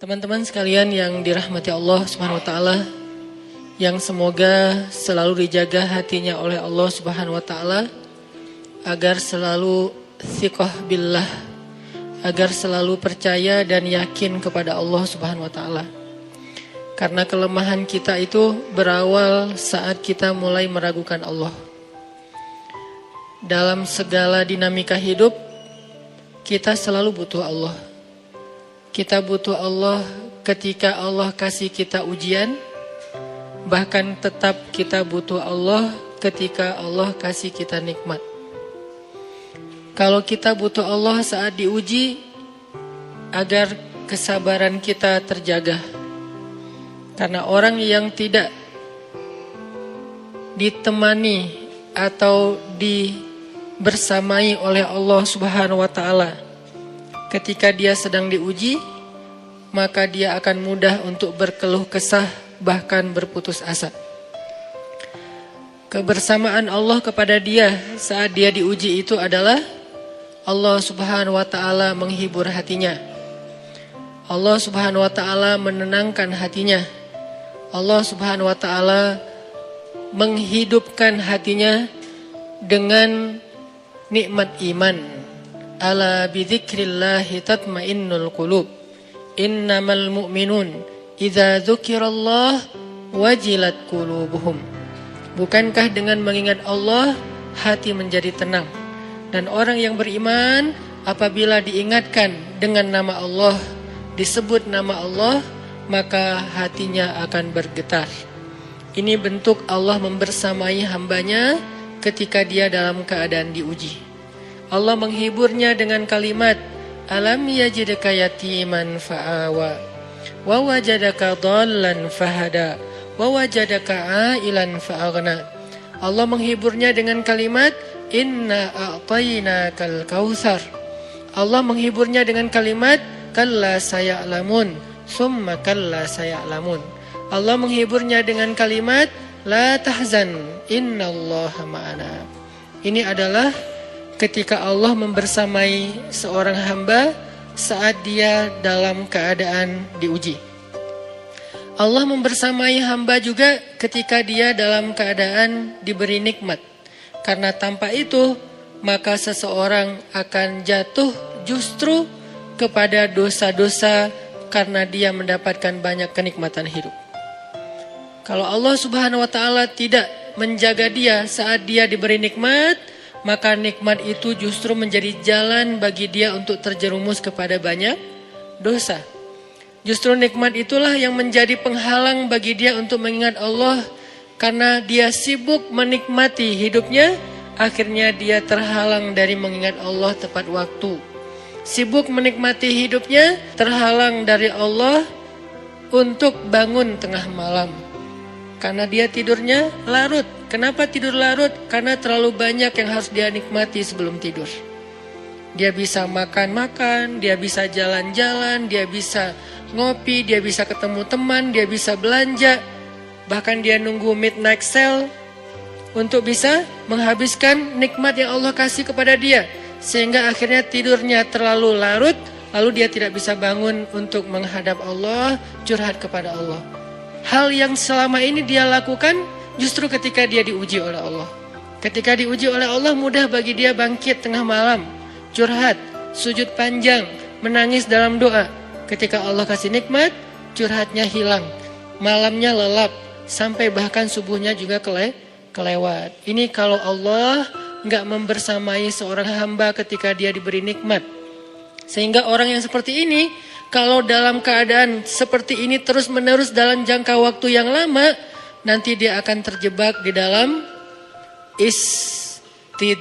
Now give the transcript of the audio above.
Teman-teman sekalian yang dirahmati Allah Subhanahu wa taala, yang semoga selalu dijaga hatinya oleh Allah Subhanahu wa taala agar selalu thiqah billah, agar selalu percaya dan yakin kepada Allah Subhanahu wa taala. Karena kelemahan kita itu berawal saat kita mulai meragukan Allah. Dalam segala dinamika hidup, kita selalu butuh Allah. Kita butuh Allah ketika Allah kasih kita ujian. Bahkan tetap kita butuh Allah ketika Allah kasih kita nikmat. Kalau kita butuh Allah saat diuji, agar kesabaran kita terjaga. Karena orang yang tidak ditemani atau dibersamai oleh Allah Subhanahu wa taala ketika dia sedang diuji, maka dia akan mudah untuk berkeluh kesah, bahkan berputus asa. Kebersamaan Allah kepada dia saat dia diuji itu adalah Allah Subhanahu wa taala menghibur hatinya. Allah Subhanahu wa taala menenangkan hatinya. Allah Subhanahu wa taala menghidupkan hatinya dengan nikmat iman. Ala bidzikrillahi tatmainnul qulub. Innamal mu'minun idza dzukirallah wajilat qulubuhum. Bukankah dengan mengingat Allah hati menjadi tenang? Dan orang yang beriman apabila diingatkan dengan nama Allah, disebut nama Allah, maka hatinya akan bergetar. Ini bentuk Allah membersamai hambanya ketika dia dalam keadaan diuji. Allah menghiburnya dengan kalimat, alam yajidka yatiman fa'awa, wa wajadaka dhallan fahada, wa wajadaka ailan fa'aghna. Allah menghiburnya dengan kalimat, inna a'tainakal kautsar. Allah menghiburnya dengan kalimat, kalla saya'lamun, summa kalla saya'lamun. Allah menghiburnya dengan kalimat, la tahzan, innallaha ma'ana. Ini adalah ketika Allah membersamai seorang hamba saat dia dalam keadaan diuji. Allah membersamai hamba juga ketika dia dalam keadaan diberi nikmat. Karena tanpa itu, maka seseorang akan jatuh justru kepada dosa-dosa karena dia mendapatkan banyak kenikmatan hidup. Kalau Allah Subhanahu wa taala tidak menjaga dia saat dia diberi nikmat, maka nikmat itu justru menjadi jalan bagi dia untuk terjerumus kepada banyak dosa. Justru nikmat itulah yang menjadi penghalang bagi dia untuk mengingat Allah. Karena dia sibuk menikmati hidupnya, akhirnya dia terhalang dari mengingat Allah tepat waktu. Sibuk menikmati hidupnya, terhalang dari Allah untuk bangun tengah malam. Karena dia tidurnya larut. Kenapa tidur larut? Karena terlalu banyak yang harus dia nikmati sebelum tidur. Dia bisa makan-makan, dia bisa jalan-jalan, dia bisa ngopi, dia bisa ketemu teman, dia bisa belanja. Bahkan dia nunggu midnight sale untuk bisa menghabiskan nikmat yang Allah kasih kepada dia. Sehingga akhirnya tidurnya terlalu larut, lalu dia tidak bisa bangun untuk menghadap Allah, curhat kepada Allah. Hal yang selama ini dia lakukan justru ketika dia diuji oleh Allah. Ketika diuji oleh Allah, mudah bagi dia bangkit tengah malam, curhat, sujud panjang, menangis dalam doa. Ketika Allah kasih nikmat, curhatnya hilang, malamnya lelap, sampai bahkan subuhnya juga kelewat. Ini kalau Allah enggak membersamai seorang hamba ketika dia diberi nikmat. Sehingga orang yang seperti ini, kalau dalam keadaan seperti ini terus-menerus dalam jangka waktu yang lama, nanti dia akan terjebak di dalam istidraj.